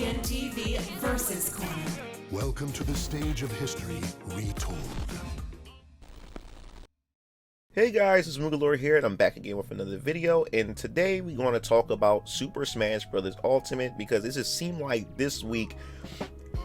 Mugen TV Versus Corner. Welcome to the stage of history retold. Hey guys, it's MugenLord here, and I'm back again with another video. And today we're going to talk about Super Smash Bros. Ultimate, because it just seemed like this week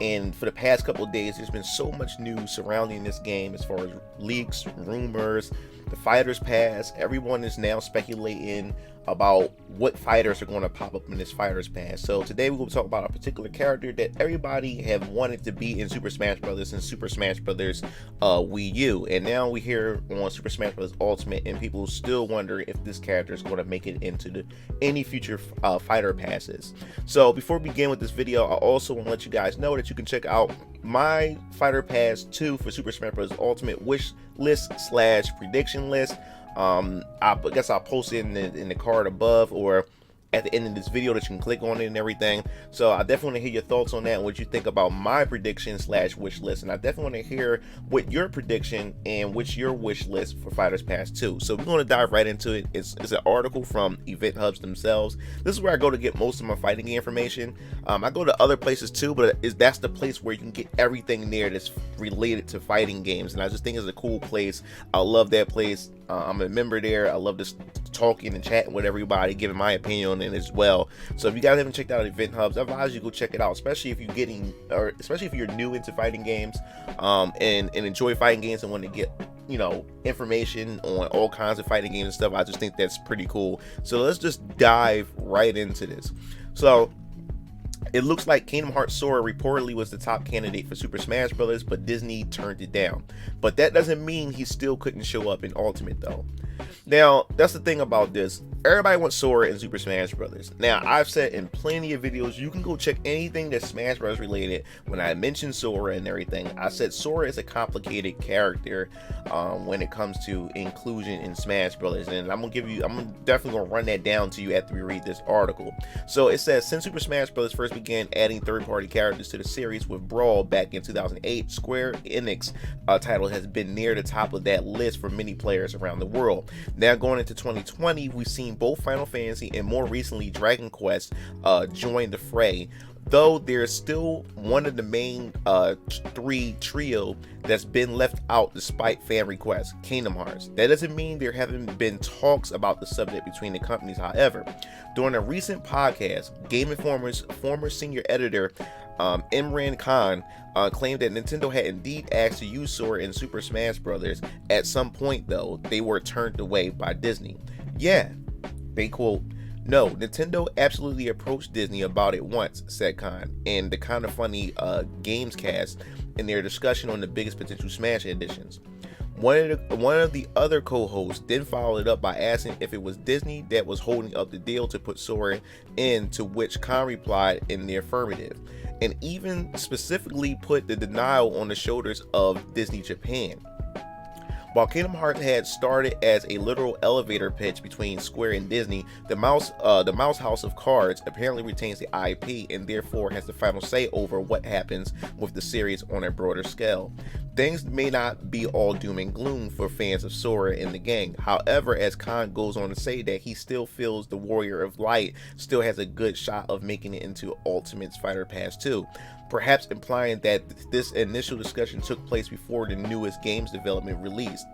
and for the past couple of days there's been so much news surrounding this game as far as leaks, rumors, the fighters pass. Everyone is now speculating about what fighters are going to pop up in this fighters pass. So today we're going to talk about a particular character that everybody have wanted to be in Super Smash Bros. And Super Smash Bros. Wii U, and now we hear on Super Smash Bros. Ultimate, and people still wonder if this character is going to make it into any future fighter passes. So before we begin with this video, I also want to let you guys know that you can check out my Fighter Pass 2 for Super Smash Bros. Ultimate wish list / prediction list. I guess I'll post it in the card above or at the end of this video that you can click on it and everything. So I definitely want to hear your thoughts on that and what you think about my prediction / wish list, and I definitely want to hear what your prediction and what's your wish list for Fighters Pass 2. So we're going to dive right into it. It's an article from Event Hubs themselves. This is where I go to get most of my fighting game information. I go to other places too, but that's the place where you can get everything there that's related to fighting games, and I just think it's a cool place. I love that place. I'm a member there. I love just talking and chatting with everybody, giving my opinion on it as well. So if you guys haven't checked out Event Hubs, I advise you go check it out, especially if you're new into fighting games, and enjoy fighting games and want to get information on all kinds of fighting games and stuff. I just think that's pretty cool. So let's just dive right into this. So it looks like Kingdom Hearts Sora reportedly was the top candidate for Super Smash Bros., but Disney turned it down. But that doesn't mean he still couldn't show up in Ultimate though. Now, that's the thing about this. Everybody wants Sora in Super Smash Bros. Now, I've said in plenty of videos, you can go check anything that's Smash Bros. Related. When I mentioned Sora and everything, I said Sora is a complicated character when it comes to inclusion in Smash Bros. And I'm definitely gonna run that down to you after we read this article. So it says, since Super Smash Bros. First began adding third-party characters to the series with Brawl back in 2008, Square Enix title has been near the top of that list for many players around the world. Now going into 2020, we've seen both Final Fantasy and more recently Dragon Quest join the fray, though there's still one of the main three trio that's been left out despite fan requests: Kingdom Hearts. That doesn't mean there haven't been talks about the subject between the companies. However, during a recent podcast, Game Informer's former senior editor Imran Khan claimed that Nintendo had indeed asked to use Sora in Super Smash Bros. At some point, though, they were turned away by Disney. Yeah, they quote, "No, Nintendo absolutely approached Disney about it once," said Khan, and the Kind of Funny Games cast in their discussion on the biggest potential Smash editions. One of the other co-hosts then followed it up by asking if it was Disney that was holding up the deal to put Sora in, to which Khan replied in the affirmative, and even specifically put the denial on the shoulders of Disney Japan. While Kingdom Hearts had started as a literal elevator pitch between Square and Disney, the Mouse House of Cards apparently retains the IP and therefore has the final say over what happens with the series on a broader scale. Things may not be all doom and gloom for fans of Sora and the gang. However, as Khan goes on to say that he still feels the Warrior of Light still has a good shot of making it into Ultimate's Fighter Pass 2. Perhaps implying that this initial discussion took place before the newest game's development released.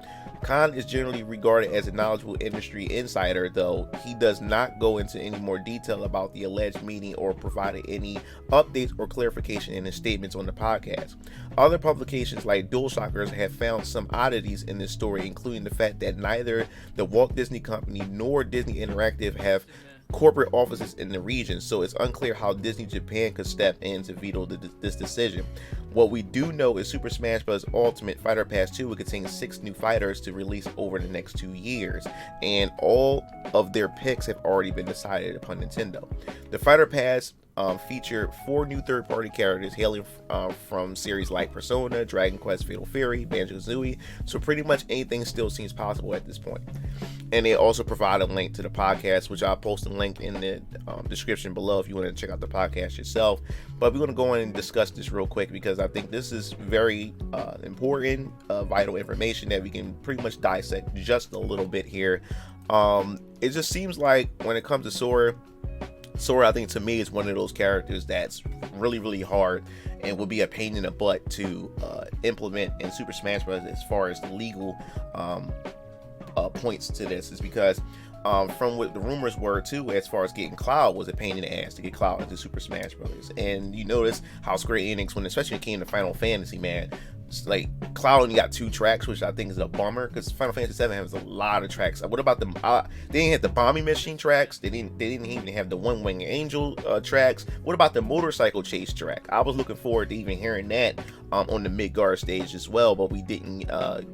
Khan is generally regarded as a knowledgeable industry insider, though he does not go into any more detail about the alleged meeting or provided any updates or clarification in his statements on the podcast. Other publications like DualShockers have found some oddities in this story, including the fact that neither the Walt Disney Company nor Disney Interactive have corporate offices in the region, so it's unclear how Disney Japan could step in to veto this decision. What we do know is Super Smash Bros. Ultimate Fighter Pass 2 will contain 6 new fighters to release over the next 2 years, and all of their picks have already been decided upon Nintendo. The Fighter Pass feature 4 new third-party characters hailing from series like Persona, Dragon Quest, Fatal Fury, Banjo-Kazooie, so pretty much anything still seems possible at this point. And they also provide a link to the podcast, which I'll post a link in the description below if you want to check out the podcast yourself. But we're going to go in and discuss this real quick because I think this is very important, vital information that we can pretty much dissect just a little bit here. It just seems like when it comes to Sora, Sora, I think, to me, is one of those characters that's really, really hard and would be a pain in the butt to implement in Super Smash Bros. As far as the legal points to this, is because from what the rumors were too, as far as getting Cloud was a pain in the ass to get Cloud into Super Smash Bros. And you notice how Square Enix, when especially when it came to Final Fantasy, man, like Cloud only got 2 tracks, which I think is a bummer because Final Fantasy 7 has a lot of tracks. What about the they didn't have the bombing machine tracks, they didn't even have the One Wing Angel tracks. What about the motorcycle chase track? I was looking forward to even hearing that on the Midgard stage as well, but we didn't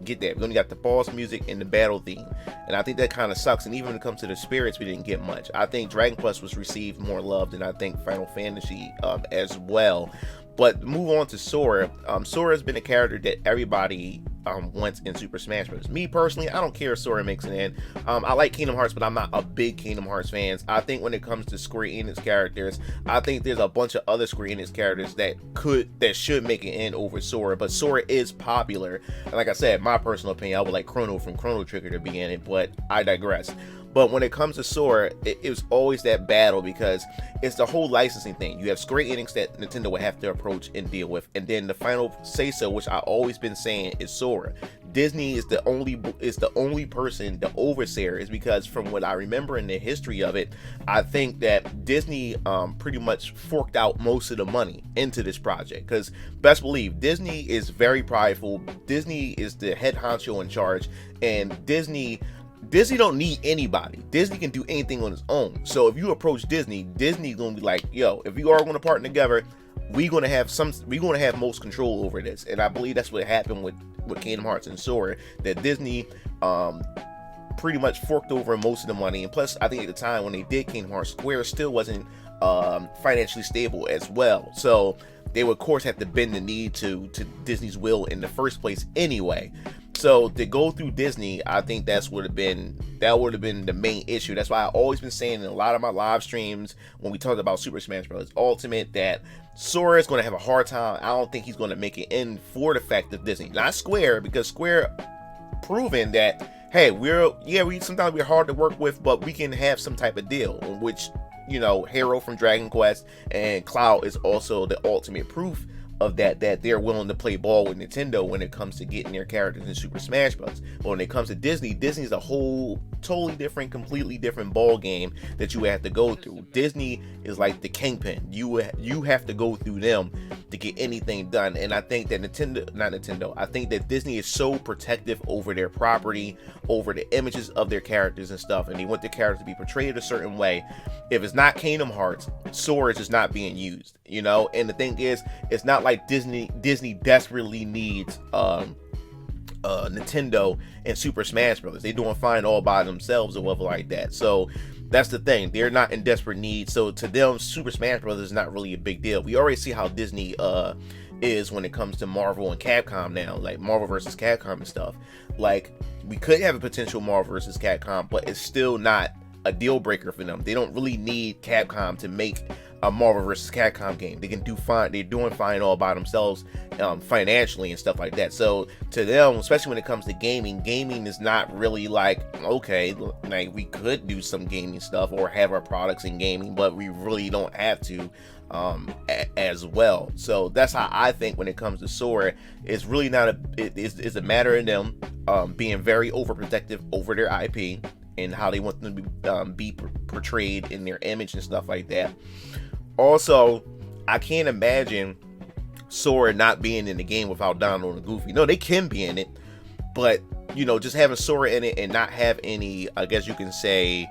get that. We only got the boss music and the battle theme, and I think that kind of sucks. And even when it comes to the spirits, we didn't get much. I think Dragon Quest was received more love than I think Final Fantasy as well. But move on to Sora. Sora has been a character that everybody wants in Super Smash Bros. Me personally, I don't care if Sora makes it in. I like Kingdom Hearts, but I'm not a big Kingdom Hearts fan. I think when it comes to Square Enix characters, I think there's a bunch of other Square Enix characters that should make it in over Sora. But Sora is popular, and like I said, my personal opinion, I would like Chrono from Chrono Trigger to be in it, but I digress. But when it comes to Sora, it was always that battle because it's the whole licensing thing. You have Square Enix that Nintendo would have to approach and deal with, and then the final say so, which I've always been saying, is Sora. Disney is the only person, the overseer, is because from what I remember in the history of it, I think that Disney pretty much forked out most of the money into this project. Because best believe Disney is very prideful. Disney is the head honcho in charge, and Disney don't need anybody. Disney can do anything on its own. So if you approach Disney's gonna be like, yo, if you are gonna partner together, we're gonna have most control over this. And I believe that's what happened with Kingdom Hearts and Sora, that Disney pretty much forked over most of the money. And plus, I think at the time when they did Kingdom Hearts, Square still wasn't financially stable as well. So they would of course have to bend the knee to Disney's will in the first place anyway. So to go through Disney, I think that would have been the main issue. That's why I've always been saying in a lot of my live streams when we talked about Super Smash Bros. Ultimate that Sora is going to have a hard time. I don't think he's going to make it in for the fact of Disney, not Square, because Square proven that, hey, sometimes we're hard to work with, but we can have some type of deal, which, you know, Hero from Dragon Quest and Cloud is also the ultimate proof of that they're willing to play ball with Nintendo when it comes to getting their characters in Super Smash Bros. But when it comes to Disney's a whole totally different, completely different ball game that you have to go through. Disney is like the kingpin. You have to go through them to get anything done. And I think that I think that Disney is so protective over their property, over the images of their characters and stuff, and they want their characters to be portrayed a certain way. If it's not Kingdom Hearts, Sora is just not being used, you know. And the thing is, it's not like Disney desperately needs Nintendo and Super Smash Bros. They're doing fine all by themselves or whatever like that. So that's the thing, they're not in desperate need. So to them, Super Smash Bros. Is not really a big deal. We already see how Disney is when it comes to Marvel and Capcom now, like Marvel versus Capcom and stuff. Like, we could have a potential Marvel versus Capcom, but it's still not a deal breaker for them. They don't really need Capcom to make a Marvel vs. Capcom game. They can do fine. They're doing fine all by themselves, financially and stuff like that. So to them, especially when it comes to gaming is not really like, okay, like we could do some gaming stuff or have our products in gaming, but we really don't have to as well. So that's how I think when it comes to Sora, it's really not it's a matter of them being very overprotective over their IP and how they want them to be portrayed in their image and stuff like that. Also, I can't imagine Sora not being in the game without Donald and Goofy. No, they can be in it, but you know, just having Sora in it and not have any, I guess you can say,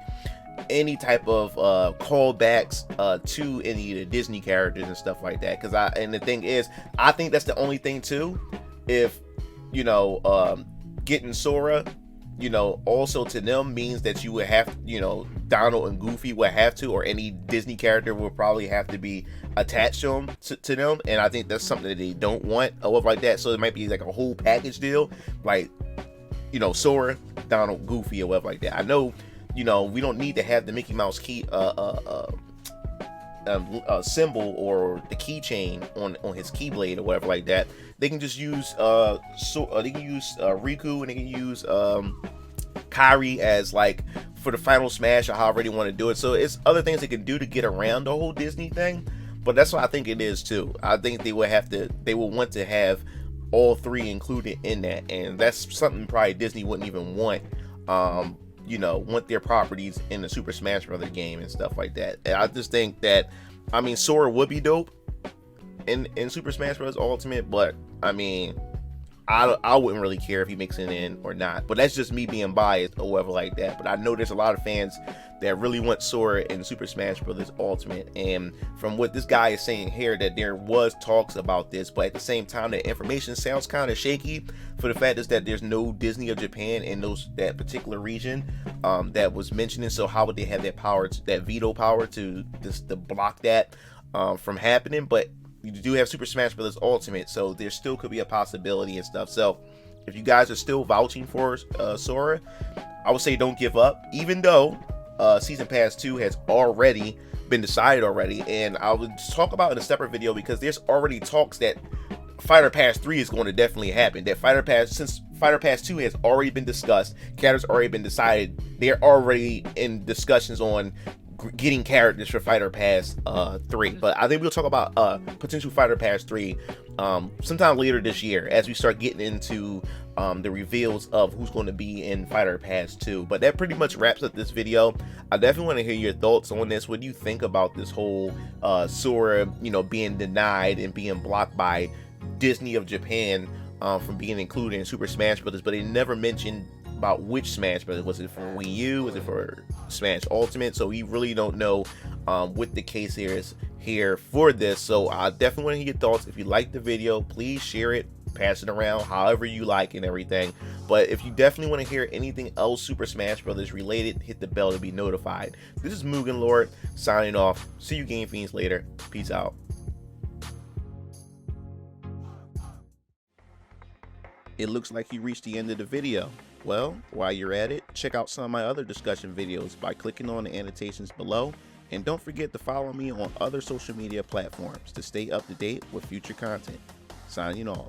any type of callbacks to any of the Disney characters and stuff like that. And the thing is, I think that's the only thing too. If you know, getting Sora, you know, also to them means that you would have, you know, Donald and Goofy would have to, or any Disney character will probably have to be attached to them, and I think that's something that they don't want or whatever like that. So it might be like a whole package deal, like, you know, Sora, Donald, Goofy, or whatever like that. I know, you know, we don't need to have the Mickey Mouse key symbol or the keychain on his keyblade or whatever like that. They can just use Riku, and they can use Kairi as like for the final Smash or however they want to do it. So it's other things they can do to get around the whole Disney thing. But that's what I think it is too. I think they will want to have all three included in that, and that's something probably Disney wouldn't even want. You know, want their properties in the Super Smash Brothers game and stuff like that. And I just think that, I mean, Sora would be dope in Super Smash Bros. Ultimate, but I mean, I wouldn't really care if he makes it in or not. But that's just me being biased or whatever like that. But I know there's a lot of fans that really want Sora in Super Smash Bros. Ultimate. And from what this guy is saying here, that there was talks about this, but at the same time, the information sounds kind of shaky for the fact is that there's no Disney of Japan in that particular region that was mentioning. So how would they have that power, that veto power to block that from happening? But you do have Super Smash Bros. Ultimate, so there still could be a possibility and stuff. So if you guys are still vouching for Sora, I would say don't give up, even though Season Pass 2 has already been decided already. And I would talk about in a separate video, because there's already talks that Fighter Pass 3 is going to definitely happen. That since Fighter Pass 2 has already been discussed, characters already been decided, they're already in discussions on getting characters for Fighter Pass 3. But I think we'll talk about potential Fighter Pass 3 sometime later this year, as we start getting into the reveals of who's going to be in Fighter Pass 2. But that pretty much wraps up this video. I definitely want to hear your thoughts on this. What do you think about this whole Sora, you know, being denied and being blocked by Disney of Japan from being included in Super Smash Bros. But they never mentioned about which Smash Bros. Was it for Wii U? Was it for Smash Ultimate? So we really don't know what the case is here for this. So I definitely want to hear your thoughts. If you like the video, please share it, pass it around however you like and everything. But if you definitely want to hear anything else Super Smash Bros. Related, hit the bell to be notified. This is MugenLord signing off. See you Game Fiends later. Peace out. It looks like you reached the end of the video. Well, while you're at it, check out some of my other discussion videos by clicking on the annotations below, and don't forget to follow me on other social media platforms to stay up to date with future content. Signing off.